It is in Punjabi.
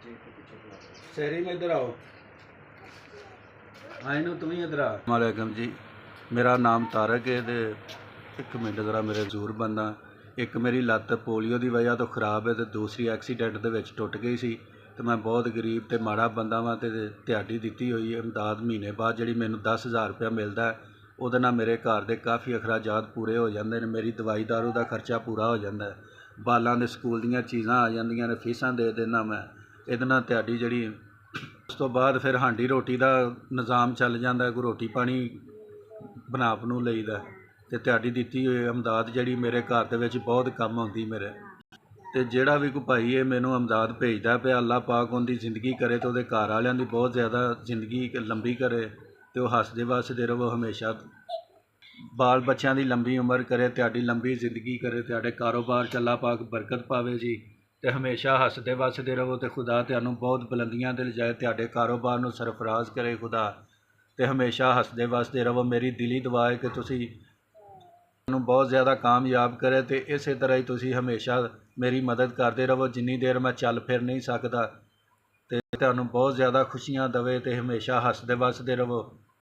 शेरिंग इधर आओ। आए नो तुम इधर आ। वालेकुम जी, मेरा नाम तारक है। ते एक मिनट जरा मेरे जरूर बनना। एक मेरी लत्त पोलियो की वजह तो खराब है, तो दूसरी एक्सीडेंट दे विच टुट गई सी। तो मैं बहुत गरीब ते माड़ा बंदा वां, ते दिहाड़ी दित्ती हुई है इमदाद महीने बाद जिहड़ी मैनूं 10,000 रुपया मिलदा है, ਉਹਦੇ ਨਾਲ ਮੇਰੇ ਘਰ ਦੇ ਕਾफ़ੀ ਅਖਰਾਜਾਤ ਪੂਰੇ ਹੋ ਜਾਂਦੇ ਨੇ। ਮੇਰੀ ਦਵਾਈ ਦਾਰੂ ਦਾ ਖਰਚਾ ਪੂਰਾ ਹੋ ਜਾਂਦਾ ਹੈ। ਬਾਲਾਂ ਦੇ ਸਕੂਲ ਦੀਆਂ ਚੀਜ਼ਾਂ ਆ ਜਾਂਦੀਆਂ ਨੇ, ਫੀਸਾਂ ਦੇ ਦਿੰਦਾ ਮੈਂ। ਇਹਦੇ ਨਾਲ ਦਿਹਾੜੀ ਜਿਹੜੀ ਉਸ ਤੋਂ ਬਾਅਦ ਫਿਰ ਹਾਂਡੀ ਰੋਟੀ ਦਾ ਨਿਜ਼ਾਮ ਚੱਲ ਜਾਂਦਾ, ਕੋਈ ਰੋਟੀ ਪਾਣੀ ਬਣਾ ਬਣੂ ਲਈਦਾ। ਅਤੇ ਦਿਹਾੜੀ ਦਿੱਤੀ ਹੋਈ ਇਮਦਾਦ ਜਿਹੜੀ ਮੇਰੇ ਘਰ ਦੇ ਵਿੱਚ ਬਹੁਤ ਕੰਮ ਆਉਂਦੀ ਮੇਰੇ। ਅਤੇ ਜਿਹੜਾ ਵੀ ਕੋਈ ਭਾਈ ਇਹ ਮੈਨੂੰ ਇਮਦਾਦ ਭੇਜਦਾ ਪਿਆ, ਅੱਲਾ ਪਾਕ ਉਹਦੀ ਜ਼ਿੰਦਗੀ ਕਰੇ ਅਤੇ ਉਹਦੇ ਘਰ ਵਾਲਿਆਂ ਦੀ ਬਹੁਤ ਜ਼ਿਆਦਾ ਜ਼ਿੰਦਗੀ ਲੰਬੀ ਕਰੇ, ਅਤੇ ਉਹ ਹੱਸਦੇ ਵੱਸਦੇ ਰਹੋ ਹਮੇਸ਼ਾ। ਬਾਲ ਬੱਚਿਆਂ ਦੀ ਲੰਬੀ ਉਮਰ ਕਰੇ, ਤੁਹਾਡੀ ਲੰਬੀ ਜ਼ਿੰਦਗੀ ਕਰੇ, ਤੁਹਾਡੇ ਕਾਰੋਬਾਰ 'ਚ ਅੱਲਾ ਪਾਕ ਬਰਕਤ ਪਾਵੇ ਜੀ। ਅਤੇ ਹਮੇਸ਼ਾ ਹੱਸਦੇ ਵੱਸਦੇ ਰਹੋ, ਅਤੇ ਖੁਦਾ ਤੁਹਾਨੂੰ ਬਹੁਤ ਬੁਲੰਦੀਆਂ 'ਤੇ ਲਿਜਾਏ, ਤੁਹਾਡੇ ਕਾਰੋਬਾਰ ਨੂੰ ਸਰਫਰਾਜ਼ ਕਰੇ ਖੁਦਾ। ਅਤੇ ਹਮੇਸ਼ਾ ਹੱਸਦੇ ਵੱਸਦੇ ਰਹੋ। ਮੇਰੀ ਦਿਲੀ ਦੁਆ ਹੈ ਕਿ ਤੁਸੀਂ ਨੂੰ ਬਹੁਤ ਜ਼ਿਆਦਾ ਕਾਮਯਾਬ ਕਰੇ, ਅਤੇ ਇਸੇ ਤਰ੍ਹਾਂ ਹੀ ਤੁਸੀਂ ਹਮੇਸ਼ਾ ਮੇਰੀ ਮਦਦ ਕਰਦੇ ਰਹੋ ਜਿੰਨੀ ਦੇਰ ਮੈਂ ਚੱਲ ਫਿਰ ਨਹੀਂ ਸਕਦਾ। ਅਤੇ ਤੁਹਾਨੂੰ ਬਹੁਤ ਜ਼ਿਆਦਾ ਖੁਸ਼ੀਆਂ ਦੇਵੇ, ਅਤੇ ਹਮੇਸ਼ਾ ਹੱਸਦੇ ਵੱਸਦੇ ਰਹੋ।